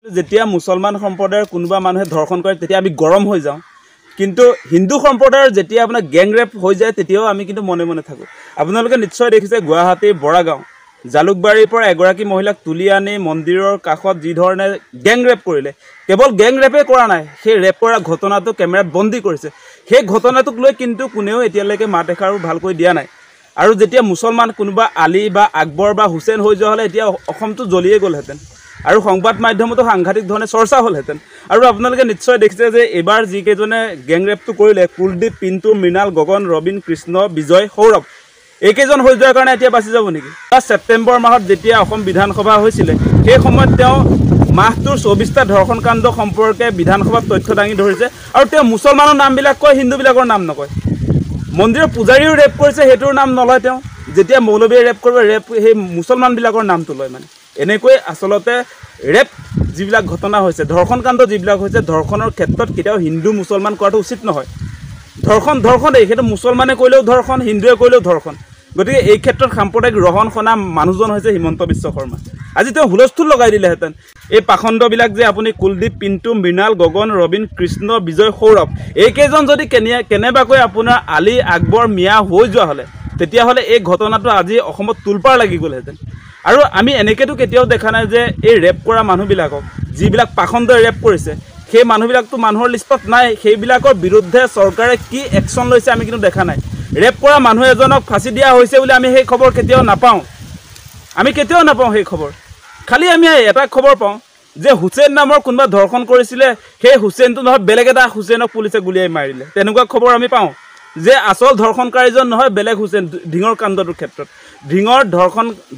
যেতিয়া মুছলমান সম্প্ৰদায়ৰ কোনোবা মানুহে ধৰ্ষণ কৰে তেতিয়া আমি গৰম হৈ যাওঁ, কিন্তু হিন্দু সম্প্ৰদায়ৰ যেতিয়া আপোনাৰ গেং ৰেপ হৈ যায় তেতিয়াও আমি কিন্তু মনে মনে থাকোঁ। আপোনালোকে নিশ্চয় দেখিছে গুৱাহাটীৰ বৰাগাঁও জালুকবাৰীৰ পৰা এগৰাকী মহিলাক তুলি আনি মন্দিৰৰ কাষত যি ধৰণে গেং ৰেপ কৰিলে, কেৱল গেং ৰেপে কৰা নাই, সেই ৰেপ কৰা ঘটনাটো কেমেৰাত বন্দী কৰিছে। সেই ঘটনাটোক লৈ কিন্তু কোনেও এতিয়ালৈকে মাত এষাৰো ভালকৈ দিয়া নাই। আৰু যেতিয়া মুছলমান কোনোবা আলী বা আকবৰ বা হুছেইন হৈ যোৱা হ'লে এতিয়া অসমটো জ্বলিয়ে গ'লহেঁতেন আৰু সংবাদ মাধ্যমতো সাংঘাতিক ধৰণে চৰ্চা হ'লহেঁতেন। আৰু আপোনালোকে নিশ্চয় দেখিছে যে এইবাৰ যিকেইজনে গেং ৰেপটো কৰিলে কুলদীপ, পিণ্টু, মৃণাল, গগন, ৰবীন, কৃষ্ণ, বিজয়, সৌৰভ, এইকেইজন হৈ যোৱাৰ কাৰণে এতিয়া বাচি যাব নেকি? ছেপ্টেম্বৰ মাহত যেতিয়া অসম বিধানসভা হৈছিলে সেই সময়ত তেওঁ মাহটোৰ 24টা ধৰ্ষণ কাণ্ড সম্পৰ্কে বিধানসভাত তথ্য দাঙি ধৰিছে আৰু তেওঁ মুছলমানৰ নামবিলাক কয়, হিন্দুবিলাকৰ নাম নকয়। মন্দিৰৰ পূজাৰীও ৰেপ কৰিছে, সেইটোৰ নাম নলয় তেওঁ। যেতিয়া মৌলবীয়ে ৰেপ কৰিব, ৰেপ সেই মুছলমানবিলাকৰ নামটো লয়। মানে এনেকৈ আচলতে ৰেপ যিবিলাক ঘটনা হৈছে, ধৰ্ষণ কাণ্ড যিবিলাক হৈছে, ধৰ্ষণৰ ক্ষেত্ৰত কেতিয়াও হিন্দু মুছলমান কৰাটো উচিত নহয়। ধৰ্ষণেই, সেইটো মুছলমানে কৰিলেও ধৰ্ষণ, হিন্দুৱে কৰিলেও ধৰ্ষণ। গতিকে এই ক্ষেত্ৰত সাম্প্ৰদায়িক ৰহণ সনা মানুহজন হৈছে হিমন্ত বিশ্ব শৰ্মা। আজি তেওঁ হুলস্থুল লগাই দিলেহেঁতেন। এই পাখণ্ডবিলাক যে আপুনি কুলদীপ, পিণ্টু, মৃণাল, গগন, ৰবীন, কৃষ্ণ, বিজয়, সৌৰভ, এইকেইজন যদি কেনেবাকৈ আপোনাৰ আলী, আকবৰ, মিয়া হৈ যোৱা হ'লে তেতিয়াহ'লে এই ঘটনাটো আজি অসমত তোলপাৰ লাগি গ'লহেঁতেন। আৰু আমি এনেকৈতো কেতিয়াও দেখা নাই যে এই ৰেপ কৰা মানুহবিলাকক, যিবিলাক পাখণ্ডই ৰেপ কৰিছে, সেই মানুহবিলাকতো মানুহৰ লিষ্টত নাই। সেইবিলাকৰ বিৰুদ্ধে চৰকাৰে কি একশ্যন লৈছে আমি কিন্তু দেখা নাই। ৰেপ কৰা মানুহ এজনক ফাঁচি দিয়া হৈছে বুলি আমি সেই খবৰ কেতিয়াও নাপাওঁ। সেই খবৰ। খালি আমি এটা খবৰ পাওঁ যে হুছেইন নামৰ কোনোবা ধৰ্ষণ কৰিছিলে, সেই হুছেইনটো নহয় বেলেগ এটা হুছেইনক পুলিচে গুলিয়াই মাৰিলে, তেনেকুৱা খবৰ আমি পাওঁ। যে আচল ধৰ্ষণকাৰীজন নহয় বেলেগ হুছেইন। ঢিঙৰ কাণ্ডটোৰ ক্ষেত্ৰত, ঢিঙৰ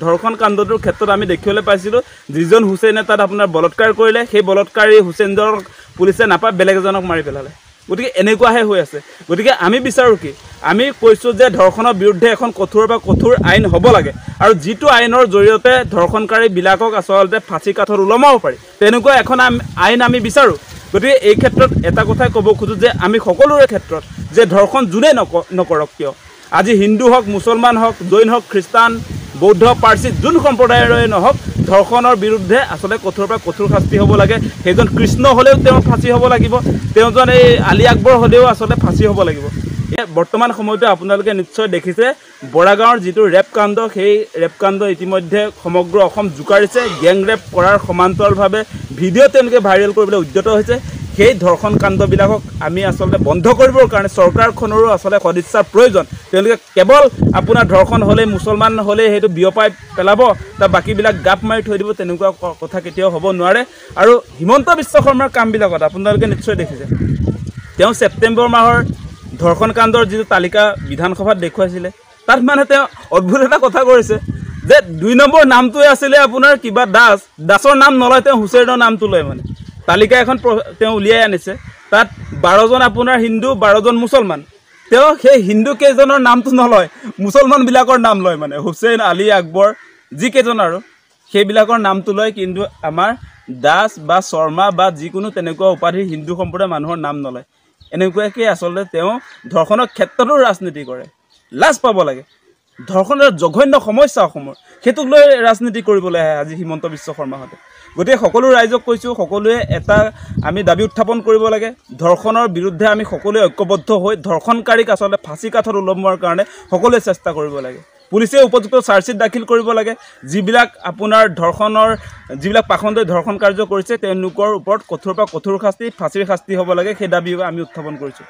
ধৰ্ষণ কাণ্ডটোৰ ক্ষেত্ৰত আমি দেখিবলৈ পাইছিলোঁ যিজন হুছেইনে তাত আপোনাৰ বলৎকাৰ কৰিলে, সেই বলৎকাৰী হুছেইনজনক পুলিচে নাপায় বেলেগ এজনক মাৰি পেলালে। গতিকে এনেকুৱাহে হৈ আছে। গতিকে আমি বিচাৰোঁ কি, আমি কৈছোঁ যে ধৰ্ষণৰ বিৰুদ্ধে এখন কঠোৰ বা কঠোৰ আইন হ'ব লাগে, আৰু যিটো আইনৰ জৰিয়তে ধৰ্ষণকাৰীবিলাকক আচলতে ফাঁচি কাঠত ওলমাব পাৰি, তেনেকুৱা এখন আইন আমি বিচাৰোঁ। গতিকে এই ক্ষেত্ৰত এটা কথাই ক'ব খোজোঁ যে আমি সকলোৰে ক্ষেত্ৰত যে ধৰ্ষণ যোনেই নকৰক কিয়, আজি হিন্দু হওক, মুছলমান হওক, জৈন হওক, খ্ৰীষ্টান, বৌদ্ধ, পাৰ্চী, যোন সম্প্ৰদায়ৰে নহওক, ধৰ্ষণৰ বিৰুদ্ধে আচলতে কঠোৰ পৰা কঠোৰ শাস্তি হ'ব লাগে। সেইজন কৃষ্ণ হ'লেও তেওঁ ফাঁচি হ'ব লাগিব, তেওঁজন এই আলী আকবৰ হ'লেও আচলতে ফাঁচি হ'ব লাগিব। বৰ্তমান সময়তো আপোনালোকে নিশ্চয় দেখিছে বৰাগাঁৱৰ যিটো ৰেপ কাণ্ড, সেই ৰেপ কাণ্ড ইতিমধ্যে সমগ্ৰ অসম জোকাৰিছে। গেং ৰেপ কৰাৰ সমান্তৰালভাৱে ভিডিঅ' তেওঁলোকে ভাইৰেল কৰিবলৈ উদ্যত হৈছে। সেই ধৰ্ষণ কাণ্ডবিলাকক আমি আচলতে বন্ধ কৰিবৰ কাৰণে চৰকাৰখনৰো আচলতে সদিচ্ছাৰ প্ৰয়োজন। তেওঁলোকে কেৱল আপোনাৰ ধৰ্ষণ হ'লেই, মুছলমান হ'লেই সেইটো বিয়পাই পেলাব, তাৰ বাকীবিলাক গাপ মাৰি থৈ দিব, তেনেকুৱা কথা কেতিয়াও হ'ব নোৱাৰে। আৰু হিমন্ত বিশ্ব শৰ্মাৰ কামবিলাকত আপোনালোকে নিশ্চয় দেখিছে, তেওঁ ছেপ্টেম্বৰ মাহৰ ধৰ্ষণ কাণ্ডৰ যিটো তালিকা বিধানসভাত দেখুৱাইছিলে, তাত মানে তেওঁ অদ্ভুত এটা কথা কৰিছে যে 2 নম্বৰ নামটোৱে আছিলে আপোনাৰ কিবা দাসৰ নাম নলয়, তেওঁ হুছেইনৰ নামটো লয়। মানে তালিকা এখন তেওঁ উলিয়াই আনিছে, তাত 12জন আপোনাৰ হিন্দু, 12জন মুছলমান। তেওঁ সেই হিন্দু কেইজনৰ নামটো নলয়, মুছলমানবিলাকৰ নাম লয়। মানে হুছেইন, আলী, আকবৰ, যিকেইজন আৰু সেইবিলাকৰ নামটো লয়, কিন্তু আমাৰ দাস বা শৰ্মা বা যিকোনো তেনেকুৱা উপাধি হিন্দু সম্প্ৰদায়ৰ মানুহৰ নাম নলয়। এনেকুৱাকৈ আচলতে তেওঁ ধৰ্ষণৰ ক্ষেত্ৰতো ৰাজনীতি কৰে। লাজ পাব লাগে। ধৰ্ষণৰ জঘন্য সমস্যা অসমৰ, সেইটোক লৈ ৰাজনীতি কৰিবলৈ আহে আজি হিমন্ত বিশ্ব শৰ্মাহঁতে। গতিকে সকলো ৰাইজক কৈছোঁ, সকলোৱে এটা আমি দাবী উত্থাপন কৰিব লাগে। ধৰ্ষণৰ বিৰুদ্ধে আমি সকলোৱে ঐক্যবদ্ধ হৈ ধৰ্ষণকাৰীক আচলতে ফাঁচি কাঠত ওলমোৱাৰ কাৰণে সকলোৱে চেষ্টা কৰিব লাগে। পুলিচে উপযুক্ত চাৰ্জশ্বিট দাখিল কৰিব লাগে। যিবিলাক আপোনাৰ যিবিলাক পাখণ্ডই ধৰ্ষণ কাৰ্য কৰিছে তেওঁলোকৰ ওপৰত কঠোৰ পৰা কঠোৰ শাস্তি, ফাঁচীৰ শাস্তি হ'ব লাগে, সেই দাবী আমি উত্থাপন কৰিছোঁ।